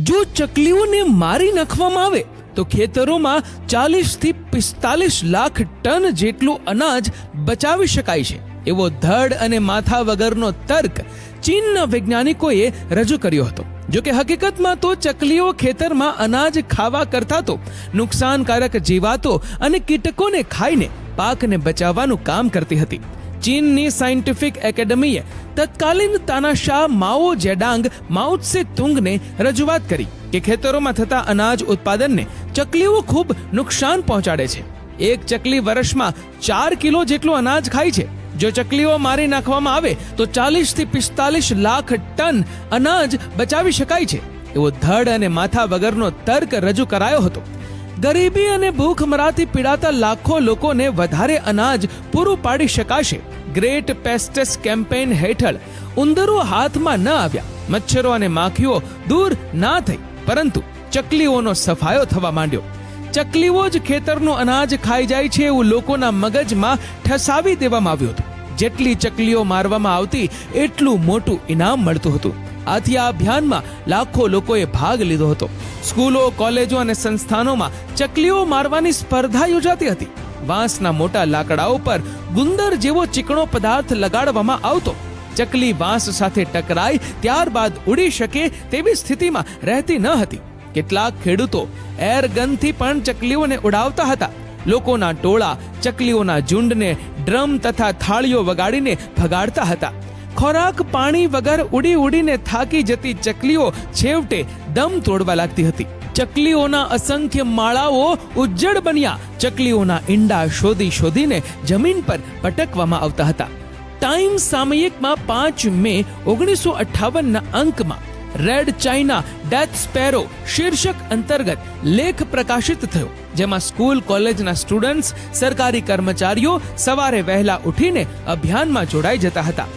જો ચકલીઓને મારી નાખવામાં આવે તો ખેતરોમાં 40 થી 45 લાખ ટન જેટલું અનાજ બચાવી શકાય છે, એવો ધડ અને માથા વગરનો તર્ક ચીનના વૈજ્ઞાનિકોએ રજૂ કર્યો હતો. જો કે હકીકતમાં તો ચકલીઓ ખેતરમાં અનાજ ખાવા કરતા તો નુકસાનકારક જીવાતો અને કીટકોને ખાઈને પાકને બચાવવાનું કામ કરતી હતી. ચીનની સાયન્ટિફિક એકેડમીએ તત્કાલીન તાનાશાહ માઓ જેડાંગ માઓત્સે તુંગને રજૂઆત કરી કે ખેતરોમાં થતા અનાજ ઉત્પાદનને ચકલીઓ ખૂબ નુકસાન પહોંચાડે છે. એક ચકલી વર્ષમાં 4 કિલો જેટલું અનાજ ખાય છે. જો ચકલીઓ મારી નાખવામાં આવે તો 40 થી 45 લાખ ટન અનાજ બચાવી શકાય છે, એવો ધડ અને માથા વગરનો તર્ક રજૂ કરાયો હતો. ગરીબી અને ભૂખમરાથી પીડાતા લાખો લોકોને વધારે અનાજ પૂરું પાડી શકાશે. ગ્રેટ પેસ્ટેસ કેમ્પેઇન હેઠળ ઉંદરો હાથમાં ન આવ્યા, મચ્છરો અને માખીઓ દૂર ના થઈ, પરંતુ ચકલીઓનો સફાયો થવા માંડ્યો. ચકલીઓ જ ખેતરનું અનાજ ખાઈ જાય છે એવું લોકોના મગજમાં ઠસાવી દેવામાં આવ્યું હતું. જેટલી ચકલીઓ મારવામાં આવતી એટલું મોટું ઇનામ મળતું હતું. આથી આ અભિયાનમાં લાખો લોકોએ ભાગ લીધો હતો. સ્કૂલો, કોલેજો અને સંસ્થાનોમાં ચકલીઓ મારવાની સ્પર્ધા યોજાતી હતી. વાંસના મોટા લાકડાઓ પર ગુંદર જેવો ચીકણો પદાર્થ લગાડવામાં આવતો. ચકલી વાંસ સાથે ટકરાય ત્યારબાદ ઉડી શકે તેવી સ્થિતિમાં રહેતી ન હતી. કેટલાક ખેડૂતો એર ગનથી પણ ચકલીઓને ઉડાવતા હતા. લોકોના ટોળા ચકલીઓના ઝુંડને ડ્રમ તથા થાળીઓ વગાડીને ભગાડતા હતા. ખોરાક પાણી વગર ઉડી ઉડીને થાકી જતી ચકલીઓ છેવટે દમ તોડવા લાગતી હતી. ચકલીઓના અસંખ્ય માળાઓ ઉજ્જડ બન્યા. ચકલીઓના ઈંડા શોધી શોધીને જમીન પર પટકવામાં આવતા હતા. ટાઈમ સામયિકમાં 5 મે 1958ના અંકમાં રેડ ચાઇના ડેથ સ્પેરો શીર્ષક અંતર્ગત લેખ પ્રકાશિત થયો, જેમાં સ્કૂલ કોલેજના સ્ટુડન્ટ્સ, સરકારી કર્મચારીઓ સવારે વહેલા ઉઠીને અભિયાનમાં જોડાઈ જતા હતા.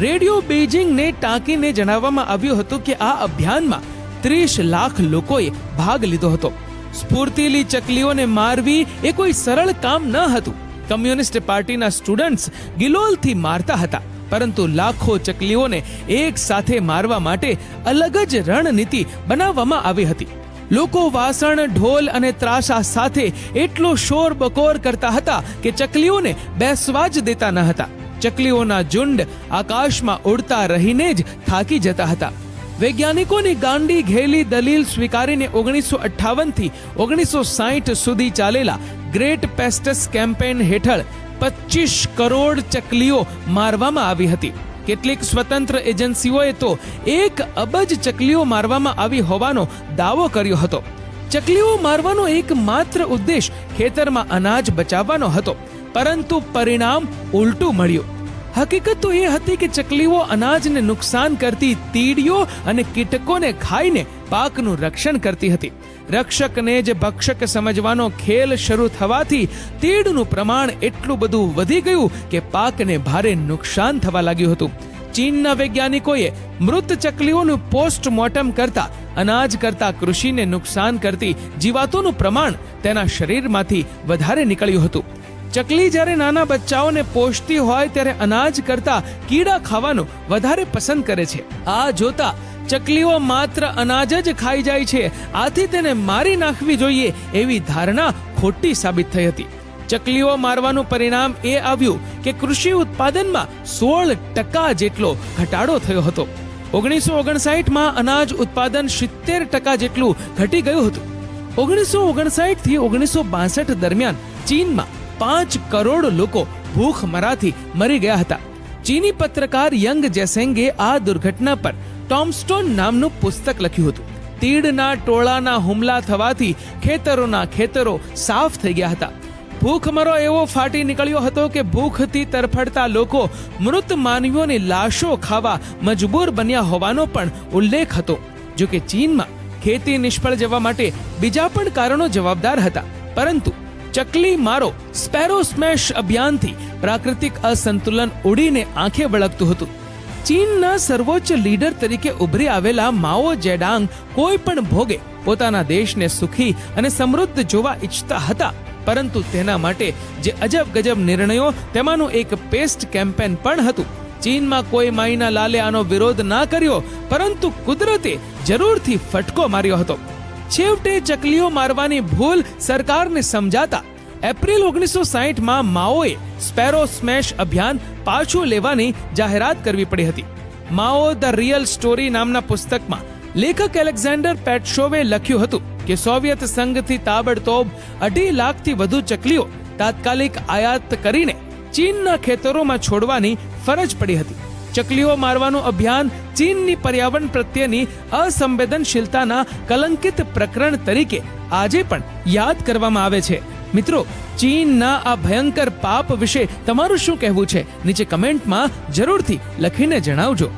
રેડિયો બેઇજિંગને ટાંકીને જણાવવામાં આવ્યું હતું કે આ અભિયાનમાં 30 લાખ લોકોએ ભાગ લીધો હતો. સ્ફૂર્તિલી ચકલીઓને મારવી એ કોઈ સરળ કામ ન હતું. કમ્યુનિસ્ટ પાર્ટીના સ્ટુડન્ટ્સ ગિલોલથી મારતા હતા, પરંતુ લાખો ચકલીઓને એક સાથે મારવા માટે અલગ જ રણનીતિ બનાવવામાં આવી હતી. લોકો વાસણ, ઢોલ અને ત્રાસા સાથે એટલો શોર બકોર કરતા હતા કે ચકલીઓને બેસવા જ દેતા ન હતા. ચકલીઓના ઝુંડ આકાશમાં ઉડતા રહીને જ થાકી જતા હતા. વૈજ્ઞાનિકોની ગાંડી ઘેલી દલીલ સ્વીકારીને 1958 થી 1960 સુધી ચાલેલા ગ્રેટ પેસ્ટસ કેમ્પેઇન હેઠળ 25 કરોડ ચકલીઓ મારવામાં આવી હતી. કેટલીક સ્વતંત્ર એજન્સીઓએ તો 1 અબજ ચકલીઓ મારવામાં આવી હોવાનો દાવો કર્યો હતો. ચકલીઓ મારવાનો એકમાત્ર ઉદ્દેશ ખેતરમાં અનાજ બચાવવાનો હતો, પરંતુ પરિણામ ઉલટું મળ્યું. હકીકત તો એ હતી કે ચકલીઓ અનાજને નુકસાન કરતી તીડીઓ અને કીટકોને ખાઈને પાકનું રક્ષણ કરતી હતી. રક્ષકને જ ભક્ષક સમજવાનો ખેલ શરૂ થવાથી તીડનું પ્રમાણ એટલું બધું વધી ગયું કે પાકને ભારે નુકસાન થવા લાગ્યું હતું. ચીનના વૈજ્ઞાનિકોએ મૃત ચકલીઓનું પોસ્ટમોર્ટમ કરતા અનાજ કરતા કૃષિને નુકસાન કરતી જીવાતોનું પ્રમાણ તેના શરીરમાંથી વધારે નીકળ્યું હતું. ચકલી જ્યારે નાના બચ્ચાઓને પોષતી હોય ત્યારે અનાજ કરતા કીડા ખાવાનું વધારે પસંદ કરે છે. આ જોતા ચકલીઓ માત્ર અનાજ જ ખાઈ જાય છે, આથી તેને મારી નાખવી જોઈએ એવી ધારણા ખોટી સાબિત થઈ હતી. ચકલીઓ મારવાનું પરિણામ એ આવ્યું કે કૃષિ ઉત્પાદનમાં 16% જેટલો ઘટાડો થયો હતો. 1959માં અનાજ ઉત્પાદન 70% જેટલું ઘટી ગયું હતું. 1959 થી 1962 દરમિયાન ચીનમાં 5 કરોડ લોકો ભૂખમરાથી મરી ગયા હતા. ચીની પત્રકાર યંગ જેસેંગે આ દુર્ઘટના પર ટોમસ્ટોન નામનું પુસ્તક લખ્યું હતું. તીડના ટોળાના હુમલા થવાથી ખેતરો સાફ થઈ ગયા હતા. ભૂખમરો એવો ફાટી નીકળ્યો હતો કે ભૂખથી તરફડતા લોકો મૃત માનવીઓની લાશો ખાવા મજબૂર બન્યા હોવાનો પણ ઉલ્લેખ હતો. જો કે ચીનમાં ખેતી નિષ્ફળ જવા માટે બીજા પણ કારણો જવાબદાર હતા, પરંતુ ચકલી મારો સ્પેરો સ્મેશ અભિયાનથી પ્રાકૃતિક અસંતુલન ઉડીને આંખે વળગતું હતું. ચીનના સર્વોચ્ચ લીડર તરીકે ઉભરી આવેલા માઓ જેડાંગ કોઈ પણ ભોગે પોતાના દેશને સુખી અને સમૃદ્ધ જોવા ઈચ્છતા હતા, પરંતુ તેના માટે જે અજબ ગજબ નિર્ણયો, તેમાંનું એક પેસ્ટ કેમ્પેન પણ હતું, ચીનમાં કોઈ માઈના લાલે આનો વિરોધ ના કર્યો, પરંતુ કુદરતે જરૂરથી ફટકો માર્યો હતો. છેવટે ચકલીઓ મારવાની ભૂલ સરકારને સમજાતા એપ્રિલ 1960માં માઓએ સ્પેરો સ્મેશ અભિયાન પાછું લેવાની જાહેરાત કરવી પડી હતી. માઓ ધ રિયલ સ્ટોરી નામના પુસ્તકમાં લેખક એલેક્ઝાન્ડર પેટશોવે લખ્યું હતું કે સોવિયત સંઘથી તાબડતોબ 2.5 લાખથી વધુ ચકલીઓ તાત્કાલિક આયાત કરીને ચીનના ખેતરોમાં છોડવાની ફરજ પડી હતી. ચકલીઓ મારવાનું અભિયાન ચીનની પર્યાવરણ પ્રત્યેની અસંવેદનશીલતાના કલંકિત પ્રકરણ તરીકે આજે પણ યાદ કરવામાં આવે છે. મિત્રો, ચીનના આ ભયંકર પાપ વિશે તમારું શું કહેવું છે? નીચે કમેન્ટમાં જરૂરથી લખીને જણાવજો.